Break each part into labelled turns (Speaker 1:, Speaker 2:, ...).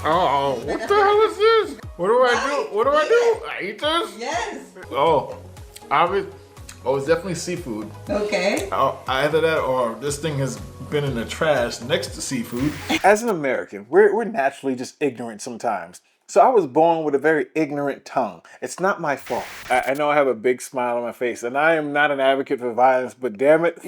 Speaker 1: Oh, what the hell is this? What do I do? What do I do? I eat this?
Speaker 2: Yes.
Speaker 1: Oh, it's definitely seafood.
Speaker 2: Okay.
Speaker 1: Either that or this thing has been in the trash next to seafood. As an American, we're naturally just ignorant sometimes. So I was born with a very ignorant tongue. It's not my fault. I know I have a big smile on my face, and I am not an advocate for violence, but damn it,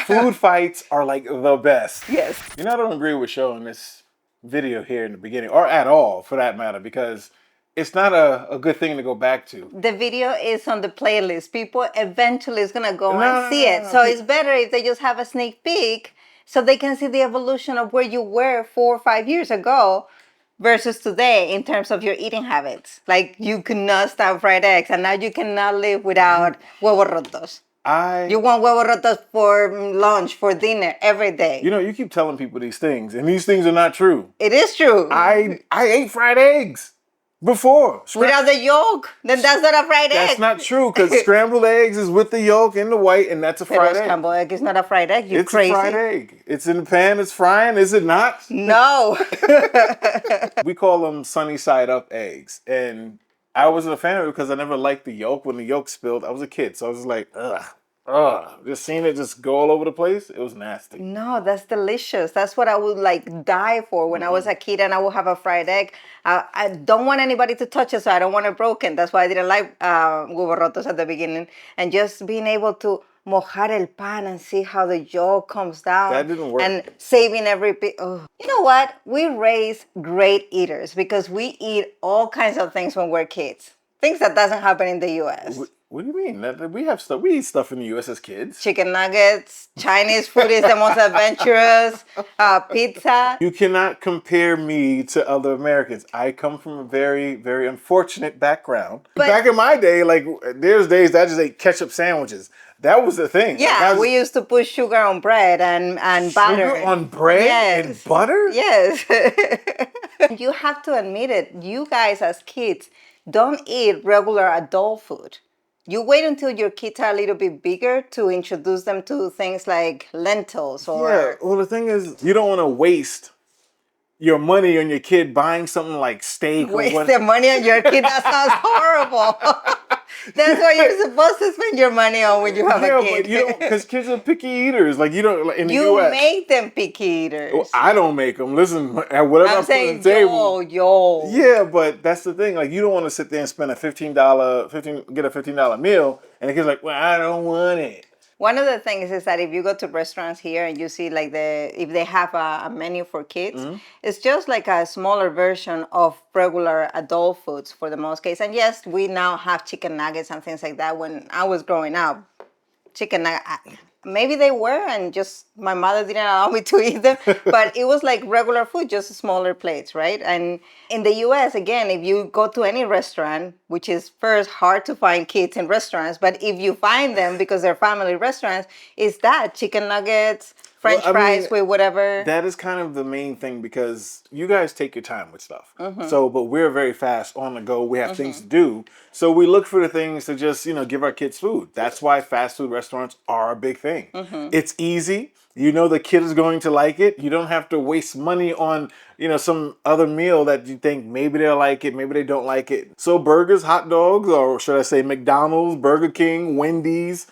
Speaker 1: food fights are like the best.
Speaker 2: Yes.
Speaker 1: You know, I don't agree with showing this video here in the beginning, or at all for that matter, because it's not a good thing to go back to.
Speaker 2: The video is on the playlist. People eventually is going to go and see it. So it's better if they just have a sneak peek so they can see the evolution of where you were 4 or 5 years ago versus today in terms of your eating habits. Like you could not stop fried eggs and now you cannot live without huevos rotos. You want huevos rotos for lunch, for dinner, every day.
Speaker 1: You know, you keep telling people these things, and these things are not true.
Speaker 2: It is true.
Speaker 1: I ate fried eggs before.
Speaker 2: Without the yolk, then that's not a fried egg.
Speaker 1: That's not true, because scrambled eggs is with the yolk and the white, and that's a fried egg.
Speaker 2: Scrambled egg is not a fried egg. You're crazy.
Speaker 1: It's a fried egg. It's in the pan. It's frying. Is it not?
Speaker 2: No.
Speaker 1: We call them sunny side up eggs, and I wasn't a fan of it because I never liked the yolk. When the yolk spilled, I was a kid, so I was just like, ugh. Just seeing it just go all over the place, it was nasty.
Speaker 2: No, that's delicious. That's what I would like die for when I was a kid and I would have a fried egg. I don't want anybody to touch it, so I don't want it broken. That's why I didn't like huevos rotos at the beginning. And just being able to mojar el pan and see how the yolk comes down.
Speaker 1: That didn't work.
Speaker 2: And saving every bit. Oh. You know what? We raise great eaters because we eat all kinds of things when we're kids. Things that doesn't happen in the U.S.
Speaker 1: What do you mean? We have stuff. We eat stuff in the U.S. as kids.
Speaker 2: Chicken nuggets, Chinese food is the most adventurous, pizza.
Speaker 1: You cannot compare me to other Americans. I come from a very, very unfortunate background. But back in my day, like, there's days that I just ate ketchup sandwiches. That was the thing.
Speaker 2: Yeah, like we used to put sugar on bread and butter.
Speaker 1: Sugar on bread and butter?
Speaker 2: Yes. You have to admit it. You guys as kids don't eat regular adult food. You wait until your kids are a little bit bigger to introduce them to things like lentils or...
Speaker 1: Yeah, well, the thing is, you don't want to waste your money on your kid buying something like steak.
Speaker 2: Waste the money on your kid? That sounds horrible. That's what you're supposed to spend your money on when you have a kid.
Speaker 1: But you don't, because kids are picky eaters. Like, you don't, like, in the U.S.
Speaker 2: You make them picky eaters.
Speaker 1: Well, I don't make them. Listen, whatever I put on the table.
Speaker 2: Yo.
Speaker 1: Yeah, but that's the thing. Like, you don't want to sit there and spend get a $15 meal, and the kid's like, well, I don't want it.
Speaker 2: One of the things is that if you go to restaurants here and you see like if they have a menu for kids, it's just like a smaller version of regular adult foods for the most case. And yes, we now have chicken nuggets and things like that. When I was growing up, chicken nuggets, maybe they were, and just my mother didn't allow me to eat them, but it was like regular food, just smaller plates, right? And in the US, again, if you go to any restaurant, which is first hard to find kids in restaurants, but if you find them because they're family restaurants, it's that chicken nuggets, French fries with whatever.
Speaker 1: That is kind of the main thing because you guys take your time with stuff. So, but we're very fast on the go. We have things to do. So we look for the things to just, give our kids food. That's why fast food restaurants are a big thing. It's easy. You know the kid is going to like it. You don't have to waste money on, some other meal that you think maybe they'll like it, maybe they don't like it. So burgers, hot dogs, or should I say McDonald's, Burger King, Wendy's,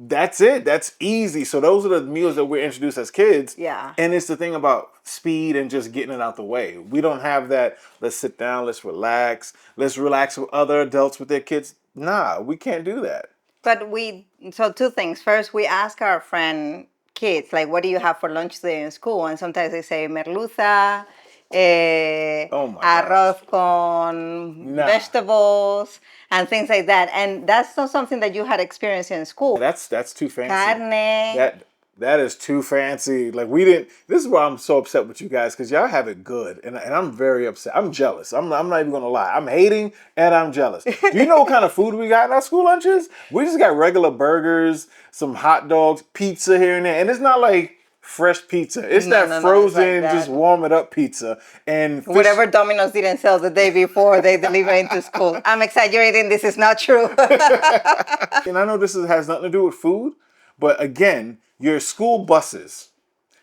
Speaker 1: that's it. That's easy. So those are the meals that we're introduced as kids.
Speaker 2: Yeah.
Speaker 1: And it's the thing about speed and just getting it out the way. We don't have that, let's sit down, let's relax with other adults with their kids. Nah, we can't do that.
Speaker 2: But so two things. First, we ask our friend kids, like, what do you have for lunch today in school? And sometimes they say merluza, arroz con vegetables, and things like that. And that's not something that you had experienced in school.
Speaker 1: That's too fancy.
Speaker 2: Carne.
Speaker 1: That is too fancy. Like, we didn't. This is why I'm so upset with you guys, because y'all have it good, and I'm very upset. I'm jealous. I'm not even gonna lie. I'm hating and I'm jealous. Do you know what kind of food we got in our school lunches? We just got regular burgers, some hot dogs, pizza here and there, and it's not like fresh pizza. It's frozen, like just warm it up pizza. And
Speaker 2: whatever Domino's didn't sell the day before they deliver into school. I'm exaggerating. This is not true.
Speaker 1: And I know this has nothing to do with food, but again, your school buses.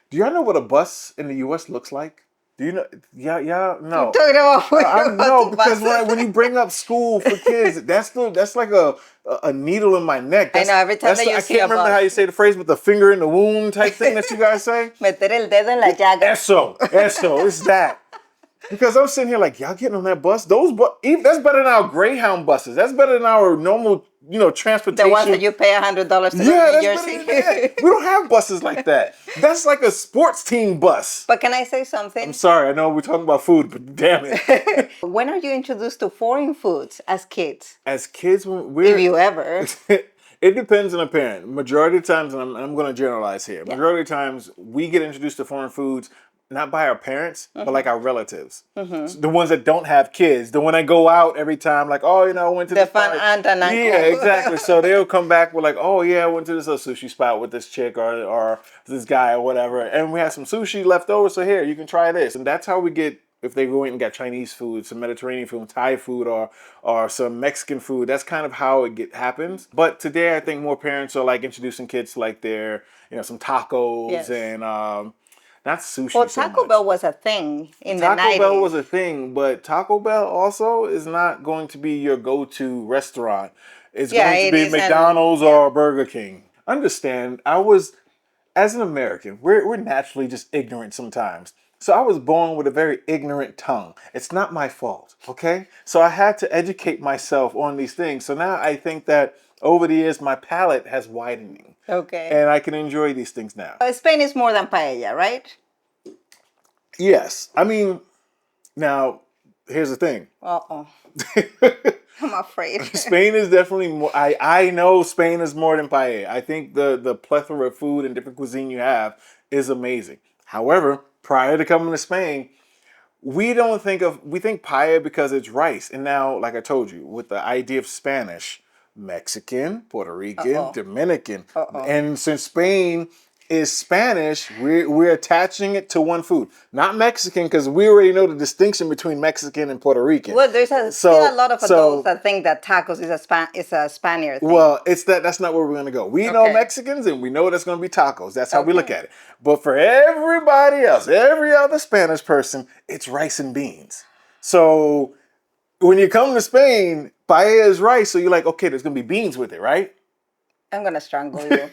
Speaker 1: Do y'all know what a bus in the U.S. looks like? Do you know? Yeah,
Speaker 2: I'm
Speaker 1: no.
Speaker 2: talking about when
Speaker 1: I
Speaker 2: you go
Speaker 1: no,
Speaker 2: to
Speaker 1: because
Speaker 2: buses.
Speaker 1: when you bring up school for kids, that's like a needle in my neck.
Speaker 2: I know, every time that you
Speaker 1: I
Speaker 2: see
Speaker 1: can't
Speaker 2: a
Speaker 1: remember how
Speaker 2: bus.
Speaker 1: you say the phrase, but the finger in the wound type thing that you guys say.
Speaker 2: Meter el dedo en la llaga.
Speaker 1: Eso, it's that. Because I'm sitting here like, y'all getting on that bus? That's better than our Greyhound buses. That's better than our normal,
Speaker 2: The ones that
Speaker 1: transportation.
Speaker 2: you pay $100 to go
Speaker 1: Yeah,
Speaker 2: to New
Speaker 1: that's better than that.
Speaker 2: Jersey.
Speaker 1: We don't have buses like that. That's like a sports team bus.
Speaker 2: But can I say
Speaker 1: I'm
Speaker 2: something?
Speaker 1: sorry, I know we're talking about food, but damn it.
Speaker 2: When are you introduced to foreign foods as kids?
Speaker 1: As kids, when
Speaker 2: If
Speaker 1: we're
Speaker 2: you ever.
Speaker 1: it depends on the parent. Majority of times, and I'm going to generalize here.
Speaker 2: Yeah.
Speaker 1: Majority of times, we get introduced to foreign foods not by our parents, but like our relatives. So the ones that don't have kids, the one that go out every time, like, oh, I went to
Speaker 2: The
Speaker 1: this
Speaker 2: fun
Speaker 1: party.
Speaker 2: aunt and uncle.
Speaker 1: Yeah, exactly. So they'll come back with like, oh yeah, I went to this sushi spot with this chick or this guy or whatever, and we had some sushi left over. So here, you can try this, and that's how we get. If they go in and got Chinese food, some Mediterranean food, Thai food, or some Mexican food, that's kind of how it happens. But today, I think more parents are like introducing kids to like their, some tacos
Speaker 2: Yes.
Speaker 1: and not sushi
Speaker 2: Well,
Speaker 1: so
Speaker 2: Taco
Speaker 1: much.
Speaker 2: Bell was a thing in the
Speaker 1: Taco
Speaker 2: 90s.
Speaker 1: Bell was a thing, but Taco Bell also is not going to be your go-to restaurant. It's
Speaker 2: Yeah,
Speaker 1: going to
Speaker 2: it
Speaker 1: be
Speaker 2: isn't.
Speaker 1: McDonald's
Speaker 2: Yeah.
Speaker 1: or Burger King. Understand, as an American, we're naturally just ignorant sometimes. So I was born with a very ignorant tongue. It's not my fault, okay? So I had to educate myself on these things. So now I think that over the years, my palate has widening.
Speaker 2: Okay.
Speaker 1: And I can enjoy these things now.
Speaker 2: Spain is more than paella, right?
Speaker 1: Yes. I mean, now, here's the thing.
Speaker 2: Uh-oh. I'm afraid.
Speaker 1: Spain is definitely more. I know Spain is more than paella. I think the plethora of food and different cuisine you have is amazing. However, prior to coming to Spain, we think paella because it's rice. And now, like I told you, with the idea of Spanish, Mexican, Puerto Rican,
Speaker 2: Uh-oh.
Speaker 1: Dominican,
Speaker 2: Uh-oh.
Speaker 1: and since Spain is Spanish, we're attaching it to one food, not Mexican, because we already know the distinction between Mexican and Puerto Rican.
Speaker 2: Well, there's still a lot of adults that think that tacos is a Spaniard thing.
Speaker 1: Well, that's not where we're gonna go. We know
Speaker 2: Okay.
Speaker 1: Mexicans and we know that's gonna be tacos. That's how we look at it. But for everybody else, every other Spanish person, it's rice and beans. So when you come to Spain, paella is rice, so you're like, okay, there's gonna be beans with it, right?
Speaker 2: I'm gonna strangle you.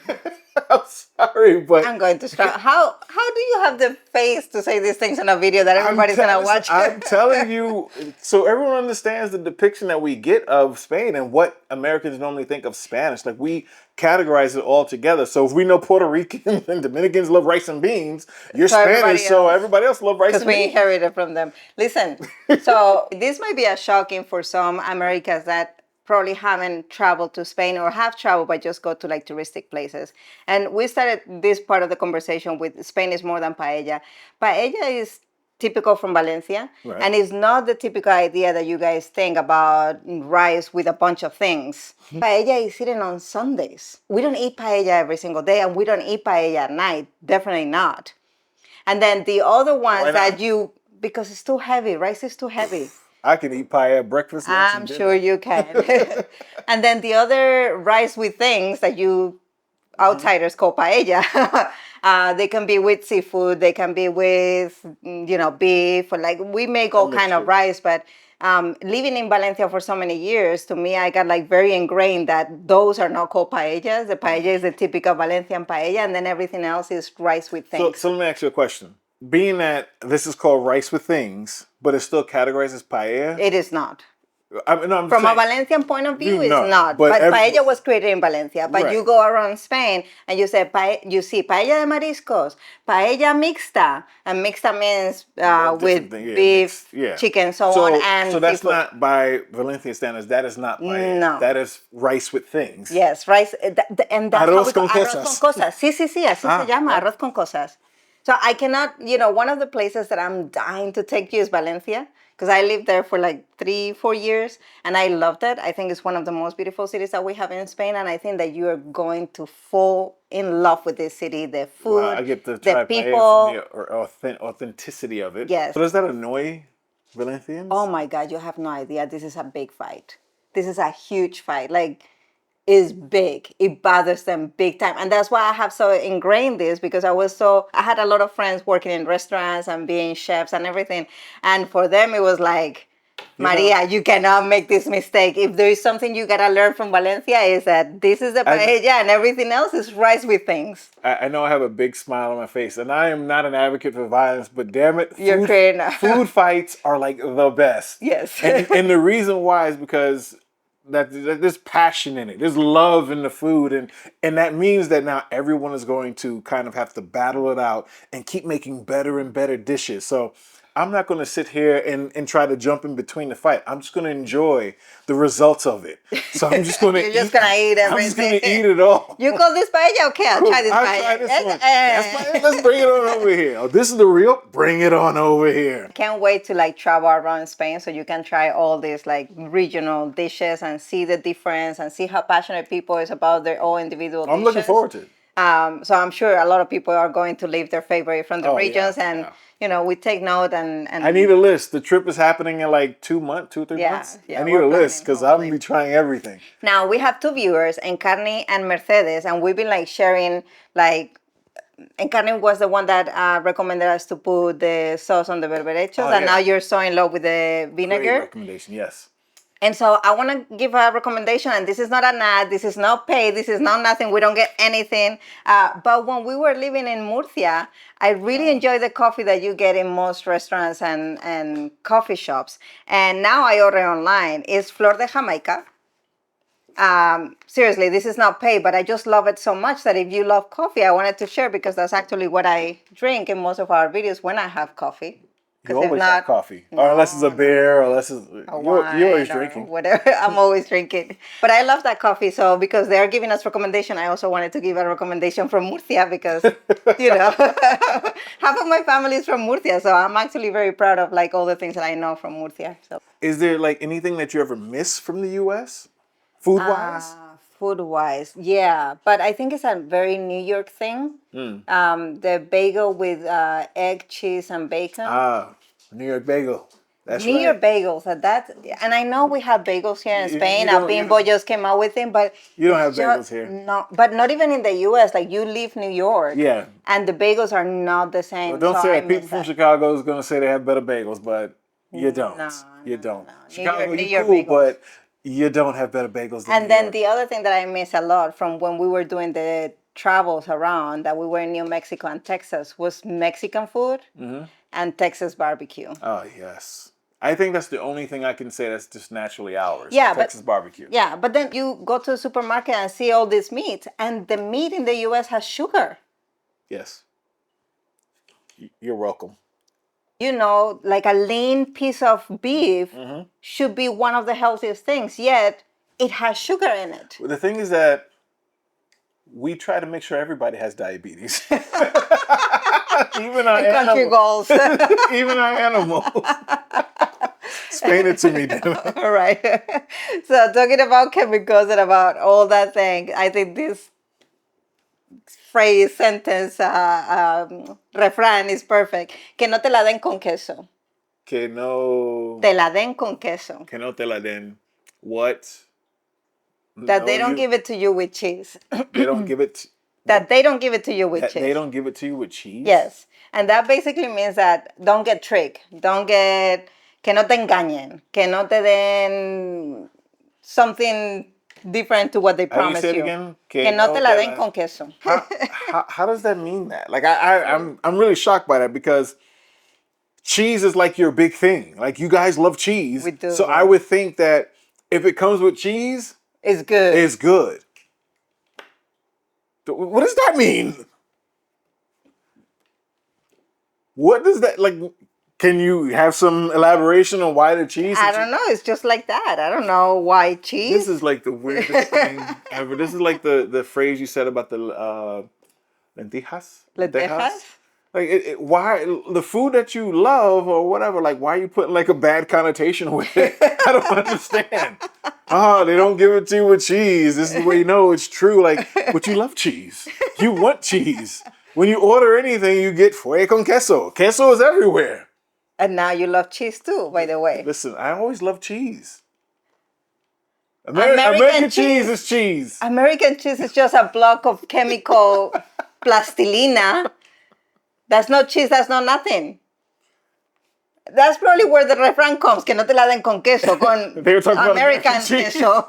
Speaker 1: I'm sorry, but
Speaker 2: I'm going to strangle. How do you have the face to say these things on a video that everybody's gonna watch?
Speaker 1: I'm telling you, so everyone understands the depiction that we get of Spain and what Americans normally think of Spanish. Like we categorize it all together. So if we know Puerto Ricans and Dominicans love rice and beans, you're Spanish, so everybody else love rice and beans.
Speaker 2: Because we inherited from them. Listen, so this might be a shocking for some Americans that probably haven't traveled to Spain or have traveled but just go to like touristic places. And we started this part of the conversation with Spain is more than paella. Paella is typical from Valencia,
Speaker 1: Right.
Speaker 2: and it's not the typical idea that you guys think about rice with a bunch of things. Paella is eaten on Sundays. We don't eat paella every single day, and we don't eat paella at night. Definitely not. And then the other ones that because it's too heavy. Rice is too heavy.
Speaker 1: I can eat paella at breakfast, lunch,
Speaker 2: I'm
Speaker 1: and
Speaker 2: sure
Speaker 1: dinner.
Speaker 2: you can. And then the other rice with things that you outsiders call paella. They can be with seafood. They can be with, beef. Or like we make all kind of rice. But living in Valencia for so many years, to me, I got like very ingrained that those are not called paellas. The paella is the typical Valencian paella, and then everything else is rice with things.
Speaker 1: So let me ask you a question. Being that this is called rice with things, but it's still categorized as paella?
Speaker 2: It is not.
Speaker 1: I'm
Speaker 2: From
Speaker 1: saying,
Speaker 2: a Valencian point of view, it's
Speaker 1: No,
Speaker 2: not.
Speaker 1: but
Speaker 2: But paella was created in Valencia. But
Speaker 1: Right.
Speaker 2: you go around Spain and you say you see paella de mariscos, paella mixta, and mixta means with
Speaker 1: different thing, yeah,
Speaker 2: beef,
Speaker 1: mixed, yeah.
Speaker 2: chicken, so on, and
Speaker 1: so that's
Speaker 2: seafood.
Speaker 1: not by Valencian standards. That is not paella.
Speaker 2: No.
Speaker 1: That is rice with things.
Speaker 2: Yes, rice, and that's
Speaker 1: Arroz
Speaker 2: how we
Speaker 1: con
Speaker 2: call
Speaker 1: cosas.
Speaker 2: arroz con cosas. Sí, así se llama, arroz con cosas. So I cannot, one of the places that I'm dying to take you is Valencia, because I lived there for like 3-4 years, and I loved it. I think it's one of the most beautiful cities that we have in Spain, and I think that you are going to fall in love with this city, the food,
Speaker 1: Wow, I get to try
Speaker 2: the people.
Speaker 1: paella from the authenticity of it.
Speaker 2: Yes.
Speaker 1: So does that annoy Valencians?
Speaker 2: Oh my God, you have no idea. This is a big fight. This is a huge fight. Like, is big. It bothers them big time. And that's why I have so ingrained this, because I had a lot of friends working in restaurants and being chefs and everything. And for them, it was like, Maria, you cannot make this mistake. If there is something you gotta learn from Valencia, is that this is the paella and everything else is rice with things.
Speaker 1: I know I have a big smile on my face, and I am not an advocate for violence, but damn it,
Speaker 2: You're creating
Speaker 1: food fights are like the best.
Speaker 2: Yes.
Speaker 1: And the reason why is because that there's passion in it. There's love in the food, and that means that now everyone is going to kind of have to battle it out and keep making better and better dishes. So I'm not going to sit here and try to jump in between the fight. I'm just going to enjoy the results of it. So I'm just going to
Speaker 2: You're just going to eat everything.
Speaker 1: I'm just going to eat it all.
Speaker 2: You call this paella? Okay, I'll try this paella.
Speaker 1: I'll try this one. Let's bring it on over here. Oh, this is the real? Bring it on over here.
Speaker 2: Can't wait to like travel around Spain so you can try all these like regional dishes and see the difference and see how passionate people is about their own individual dishes.
Speaker 1: I'm looking forward to it.
Speaker 2: So I'm sure a lot of people are going to leave their favorite from the regions, and you know, we take note and
Speaker 1: I need a list. The trip is happening in like 2 months, 2-3 months. I need a list because I'm gonna be trying everything.
Speaker 2: Now we have 2 viewers, Encarni and Mercedes, and we've been like sharing like. Encarni was the one that recommended us to put the sauce on the berberechos, and now you're so in love with the vinegar.
Speaker 1: Great recommendation, yes.
Speaker 2: And so I want to give a recommendation, and this is not an ad, this is not paid, this is not nothing, we don't get anything. But when we were living in Murcia, I really enjoy the coffee that you get in most restaurants and coffee shops. And now I order online. It's Flor de Jamaica. Seriously, this is not paid, but I just love it so much that if you love coffee, I wanted to share, because that's actually what I drink in most of our videos when I have coffee.
Speaker 1: You always have coffee, or unless it's a beer, or unless it's you're always drinking.
Speaker 2: Whatever, I'm always drinking. But I love that coffee. So because they're giving us recommendation, I also wanted to give a recommendation from Murcia, because you know half of my family is from Murcia, so I'm actually very proud of like all the things that I know from Murcia. So,
Speaker 1: is there like anything that you ever miss from the U.S. food wise?
Speaker 2: Food-wise, yeah, but I think it's a very New York thing. The bagel with egg, cheese, and bacon.
Speaker 1: New York bagel. That's
Speaker 2: New York bagels. And I know we have bagels here in Spain. Bimbo just came out with them, but
Speaker 1: you don't have bagels here.
Speaker 2: No, but not even in the U.S. Like you leave New York, and the bagels are not the same.
Speaker 1: Well, don't say that. People from Chicago is gonna say they have better bagels, but you don't. You don't. Chicago, you're cool, but you don't have better bagels than
Speaker 2: And then the other thing that I miss a lot from when we were doing the travels around, that we were in New Mexico and Texas, was Mexican food and Texas barbecue.
Speaker 1: Oh, yes. I think that's the only thing I can say that's just naturally ours.
Speaker 2: Yeah,
Speaker 1: Texas barbecue.
Speaker 2: Yeah, but then you go to the supermarket and see all this meat, and the meat in the U.S. has sugar.
Speaker 1: Yes. You're welcome.
Speaker 2: You know, like a lean piece of beef should be one of the healthiest things, yet it has sugar in it.
Speaker 1: Well, the thing is that we try to make sure everybody has diabetes. Even our animals. Even our animals. Explain it to me, damn it.
Speaker 2: All right. So talking about chemicals and about all that thing, I think this phrase, sentence, refrán is perfect. Que no te la den con queso.
Speaker 1: Que no...
Speaker 2: Te la den con queso.
Speaker 1: Que no te la den. What?
Speaker 2: That they don't give it to you with cheese.
Speaker 1: They don't give it...
Speaker 2: That they don't give it to you with cheese.
Speaker 1: They don't give it to you with cheese?
Speaker 2: Yes. And that basically means that don't get tricked. Don't get... Que no te engañen. Que no te den something different to what they promise you.
Speaker 1: Again?
Speaker 2: Que no te la den con queso.
Speaker 1: How does that mean that? Like I'm really shocked by that, because cheese is like your big thing. Like you guys love cheese.
Speaker 2: We do.
Speaker 1: So I would think that if it comes with cheese,
Speaker 2: it's good.
Speaker 1: It's good. What does that mean? What does that like? Can you have some elaboration on why the cheese?
Speaker 2: I don't know. It's just like that. I don't know why cheese.
Speaker 1: This is like the weirdest thing ever. This is like the phrase you said about the lentejas.
Speaker 2: Lentejas?
Speaker 1: Like why the food that you love or whatever? Like why are you putting like a bad connotation with it? I don't understand. They don't give it to you with cheese. This is the way you know it's true. Like, but you love cheese. You want cheese. When you order anything, you get fue con queso. Queso is everywhere.
Speaker 2: And now you love cheese too, by the way.
Speaker 1: Listen, I always love cheese. American cheese is cheese.
Speaker 2: American cheese is just a block of chemical plastilina. That's not cheese, that's not nothing. That's probably where the refrán comes, que no te la den con queso, con
Speaker 1: They were talking about
Speaker 2: American
Speaker 1: American cheese.
Speaker 2: queso.